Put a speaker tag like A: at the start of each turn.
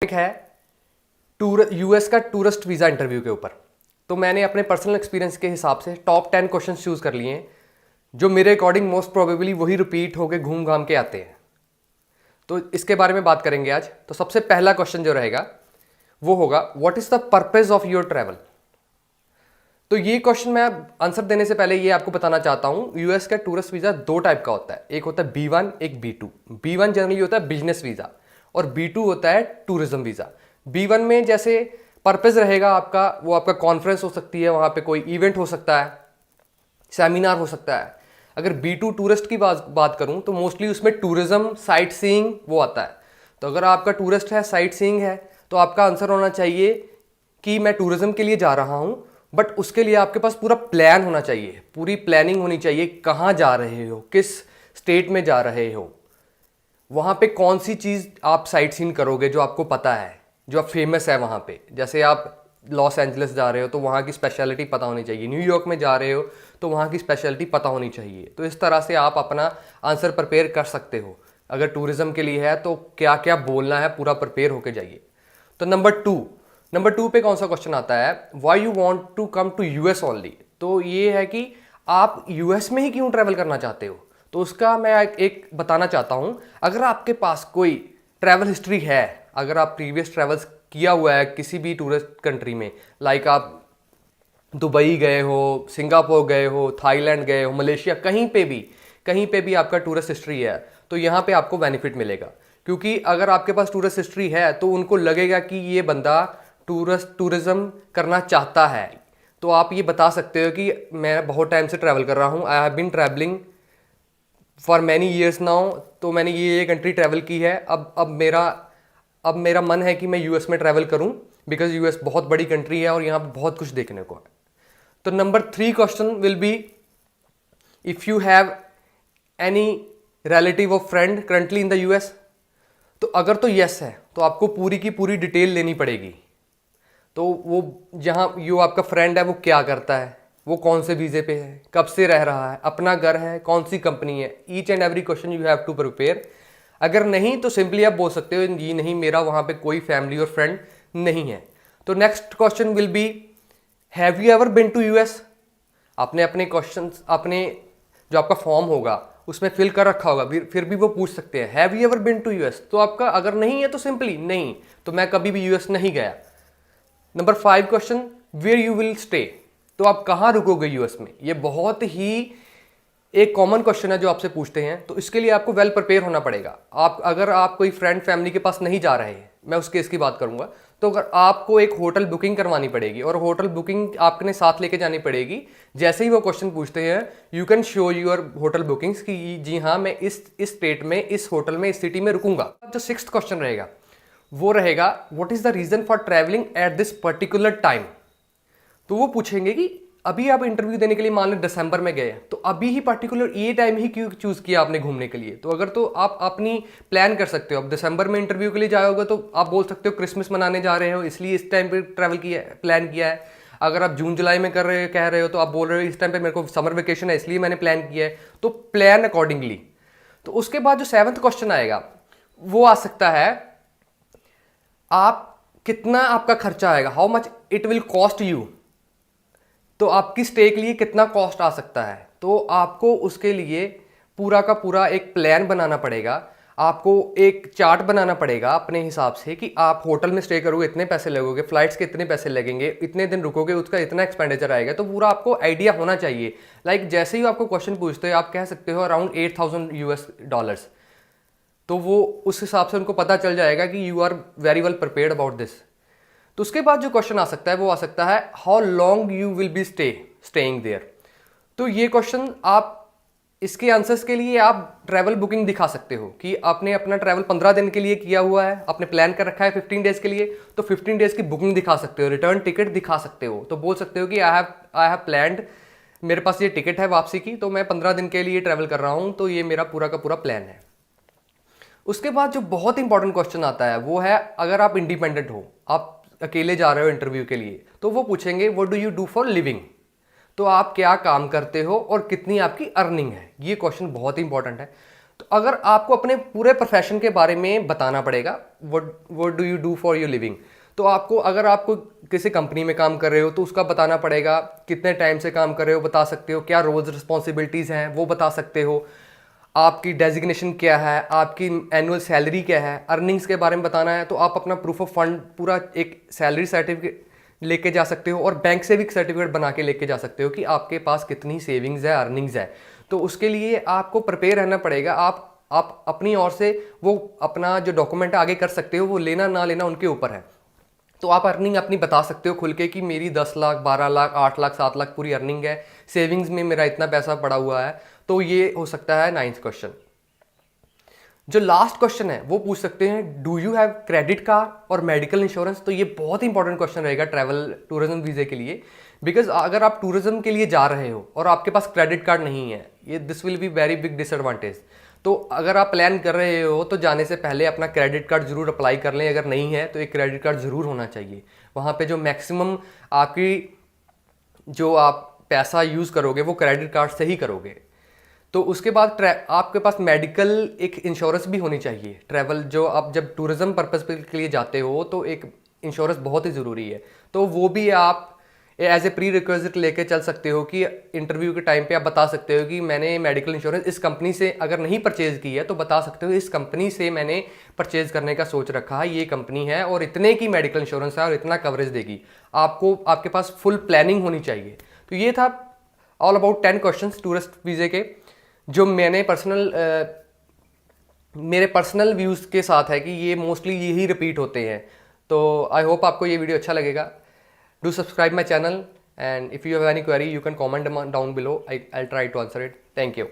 A: Topic है US का tourist visa interview के ऊपर। तो मैंने अपने पर्सनल एक्सपीरियंस के हिसाब से टॉप 10 क्वेश्चन चूज़ कर लिए हैं जो मेरे अकॉर्डिंग मोस्ट प्रोबेबली वही रिपीट होकर घूम घाम के आते हैं। तो इसके बारे में बात करेंगे आज। तो सबसे पहला क्वेश्चन जो रहेगा वो होगा, what is the purpose of your travel. तो ये क्वेश्चन मैं आंसर देने से पहले ये आपको बताना चाहता हूँ, यूएस का टूरिस्ट वीज़ा दो टाइप का होता है। एक होता है B1, एक B2। B1 जनरली होता है बिजनेस वीज़ा और B2 होता है टूरिज्म वीज़ा। B1 में जैसे पर्पज़ रहेगा आपका, वो आपका कॉन्फ्रेंस हो सकती है, वहाँ पे कोई इवेंट हो सकता है, सेमिनार हो सकता है। अगर B2 टूरिस्ट की बात करूँ तो मोस्टली उसमें टूरिज्म, साइट सीइंग वो आता है। तो अगर आपका टूरिस्ट है, साइट सीइंग है, तो आपका आंसर होना चाहिए कि मैं टूरिज्म के लिए जा रहा हूँ, बट उसके लिए आपके पास पूरा प्लान होना चाहिए, पूरी प्लानिंग होनी चाहिए। कहाँ जा रहे हो, किस स्टेट में जा रहे हो, वहाँ पे कौन सी चीज़ आप साइट सीइंग करोगे जो आपको पता है, जो आप फेमस है वहाँ पे। जैसे आप लॉस एंजलिस जा रहे हो तो वहाँ की स्पेशलिटी पता होनी चाहिए, न्यूयॉर्क में जा रहे हो तो वहाँ की स्पेशलिटी पता होनी चाहिए। तो इस तरह से आप अपना आंसर प्रिपेयर कर सकते हो। अगर टूरिज्म के लिए है तो क्या क्या बोलना है, पूरा प्रिपेयर होके जाइए। तो नंबर टू पे कौन सा क्वेश्चन आता है, why you want to come to US only. तो ये है कि आप यूएस में ही क्यों ट्रैवल करना चाहते हो। तो उसका मैं एक बताना चाहता हूँ। अगर आपके पास कोई ट्रैवल हिस्ट्री है, अगर आप प्रीवियस ट्रैवल्स किया हुआ है किसी भी टूरिस्ट कंट्री में, लाइक आप दुबई गए हो, सिंगापुर गए हो, थाईलैंड गए हो, मलेशिया, कहीं पे भी आपका टूरिस्ट हिस्ट्री है, तो यहाँ पे आपको बेनिफिट मिलेगा। क्योंकि अगर आपके पास टूरिस्ट हिस्ट्री है तो उनको लगेगा कि ये बंदा टूरिज्म करना चाहता है। तो आप ये बता सकते हो कि मैं बहुत टाइम से ट्रैवल कर रहा हूँ, I have been travelling for many years now. तो मैंने ये कंट्री ट्रैवल की है, अब मेरा मन है कि मैं यूएस में ट्रैवल करूं, बिकॉज यूएस बहुत बड़ी कंट्री है और यहाँ पे बहुत कुछ देखने को है। तो number 3 question will be, if you have any relative or friend currently in the US. तो अगर तो यस है तो आपको पूरी की पूरी डिटेल लेनी पड़ेगी। तो वो जहाँ जो आपका फ्रेंड है वो क्या करता है, वो कौन से वीज़े पे है, कब से रह रहा है, अपना घर है, कौन सी कंपनी है, each and every question you have to prepare. अगर नहीं तो सिंपली आप बोल सकते हो जी नहीं, मेरा वहाँ पे कोई फैमिली और फ्रेंड नहीं है। तो next question will be, have you ever been to US. आपने अपने क्वेश्चंस, अपने जो आपका फॉर्म होगा उसमें फिल कर रखा होगा, फिर भी वो पूछ सकते हैं have you ever been to US. तो आपका अगर नहीं है तो सिंपली नहीं, तो मैं कभी भी यूएस नहीं गया। Number 5 question, where you will stay. तो आप कहाँ रुकोगे यूएस में। ये बहुत ही एक कॉमन क्वेश्चन है जो आपसे पूछते हैं। तो इसके लिए आपको वेल प्रिपेयर होना पड़ेगा। अगर आप कोई फ्रेंड फैमिली के पास नहीं जा रहे हैं, मैं उस केस की बात करूंगा, तो अगर आपको एक होटल बुकिंग करवानी पड़ेगी और होटल बुकिंग आपने साथ लेके जानी पड़ेगी। जैसे ही वो क्वेश्चन पूछते हैं, you can show your hotel bookings कि जी हाँ मैं इस स्टेट में, इस होटल में, इस सिटी में रुकूंगा। जो 6th क्वेश्चन रहेगा वो रहेगा, what is the reason for travelling at this particular time. तो वो पूछेंगे कि अभी आप इंटरव्यू देने के लिए मान लो दिसंबर में गए, तो अभी ही पर्टिकुलर ये टाइम ही क्यों चूज किया आपने घूमने के लिए। तो अगर तो आप अपनी प्लान कर सकते हो, अब दिसंबर में इंटरव्यू के लिए जाओगे तो आप बोल सकते हो क्रिसमस मनाने जा रहे हो इसलिए इस टाइम पे ट्रैवल किया, प्लान किया है। अगर आप जून जुलाई में कह रहे हो तो आप बोल रहे हो इस टाइम पे मेरे को समर वेकेशन है इसलिए मैंने प्लान किया है। तो प्लान अकॉर्डिंगली। तो उसके बाद जो 7th क्वेश्चन आएगा वो आ सकता है, आप कितना आपका खर्चा आएगा, how much it will cost you. तो आपकी स्टे के लिए कितना कॉस्ट आ सकता है। तो आपको उसके लिए पूरा का पूरा एक प्लान बनाना पड़ेगा। आपको एक चार्ट बनाना पड़ेगा अपने हिसाब से कि आप होटल में स्टे करोगे इतने पैसे लगोगे, फ्लाइट्स के इतने पैसे लगेंगे, इतने दिन रुकोगे उसका इतना एक्सपेंडिचर आएगा। तो पूरा आपको आइडिया होना चाहिए। लाइक जैसे ही आपको क्वेश्चन पूछते हो आप कह सकते हो अराउंड $8,000। तो वो उस हिसाब से उनको पता चल जाएगा कि you are very well prepared about this. तो उसके बाद जो क्वेश्चन आ सकता है वो आ सकता है, how long you will be staying there. तो ये क्वेश्चन आप इसके आंसर्स के लिए आप ट्रैवल बुकिंग दिखा सकते हो कि आपने अपना ट्रैवल 15 दिन के लिए किया हुआ है, आपने प्लान कर रखा है 15 डेज के लिए, तो 15 डेज की बुकिंग दिखा सकते हो, रिटर्न टिकट दिखा सकते हो। तो बोल सकते हो कि आई हैव प्लान्ड, मेरे पास ये टिकट है वापसी की, तो मैं 15 दिन के लिए ट्रैवल कर रहा हूँ, तो ये मेरा पूरा का पूरा प्लान है। उसके बाद जो बहुत इंपॉर्टेंट क्वेश्चन आता है वो है, अगर आप इंडिपेंडेंट हो, आप अकेले जा रहे हो इंटरव्यू के लिए, तो वो पूछेंगे what do you do for living. तो आप क्या काम करते हो और कितनी आपकी अर्निंग है। ये क्वेश्चन बहुत इंपॉर्टेंट है। तो अगर आपको अपने पूरे प्रोफेशन के बारे में बताना पड़ेगा, what do you do for your living, तो आपको, अगर आपको किसी कंपनी में काम कर रहे हो तो उसका बताना पड़ेगा, कितने टाइम से काम कर रहे हो बता सकते हो, क्या रोल्स रिस्पॉन्सिबिलिटीज़ हैं वो बता सकते हो, आपकी डेजिग्नेशन क्या है, आपकी एनुअल सैलरी क्या है, अर्निंग्स के बारे में बताना है तो आप अपना प्रूफ ऑफ फंड पूरा एक सैलरी सर्टिफिकेट लेके जा सकते हो, और बैंक से भी सर्टिफिकेट बना के लेके जा सकते हो कि आपके पास कितनी सेविंग्स है, अर्निंग्स है। तो उसके लिए आपको प्रिपेयर रहना पड़ेगा। आप अपनी ओर से वो अपना जो डॉक्यूमेंट आगे कर सकते हो, वो लेना ना लेना उनके ऊपर है। तो आप अर्निंग अपनी बता सकते हो खुल के कि मेरी 10 लाख, 12 लाख, 8 लाख, 7 लाख पूरी अर्निंग है, सेविंग्स में मेरा इतना पैसा पड़ा हुआ है। तो ये हो सकता है 9th क्वेश्चन। जो लास्ट क्वेश्चन है वो पूछ सकते हैं, do you have credit card और मेडिकल इंश्योरेंस। तो ये बहुत इंपॉर्टेंट क्वेश्चन रहेगा ट्रैवल टूरिज्म वीजे के लिए, बिकॉज अगर आप टूरिज्म के लिए जा रहे हो और आपके पास क्रेडिट कार्ड नहीं है, ये this will be very big disadvantage. तो अगर आप प्लान कर रहे हो तो जाने से पहले अपना क्रेडिट कार्ड जरूर अप्लाई कर लें, अगर नहीं है तो एक क्रेडिट कार्ड जरूर होना चाहिए। वहाँ पे जो मैक्सिमम आपकी जो आप पैसा यूज़ करोगे वो क्रेडिट कार्ड से ही करोगे। तो उसके बाद आपके पास मेडिकल एक इंश्योरेंस भी होनी चाहिए। ट्रैवल जो आप जब टूरिज्म पर्पज़ के लिए जाते हो तो एक इंश्योरेंस बहुत ही ज़रूरी है, तो वो भी आप एज ए प्री रिक्विजिट लेके चल सकते हो कि इंटरव्यू के टाइम पे आप बता सकते हो कि मैंने मेडिकल इंश्योरेंस इस कंपनी से अगर नहीं परचेज की है तो बता सकते हो इस कंपनी से मैंने परचेज करने का सोच रखा है, ये कंपनी है और इतने की मेडिकल इंश्योरेंस है और इतना कवरेज देगी। आपको आपके पास फुल प्लानिंग होनी चाहिए। तो ये था ऑल अबाउट 10 क्वेश्चन टूरिस्ट वीज़े के, जो मैंने मेरे पर्सनल व्यूज़ के साथ है कि ये मोस्टली यही रिपीट होते हैं। तो आई होप आपको ये वीडियो अच्छा लगेगा। Do subscribe my channel, and if you have any query you can comment down below. I'll try to answer it. Thank you.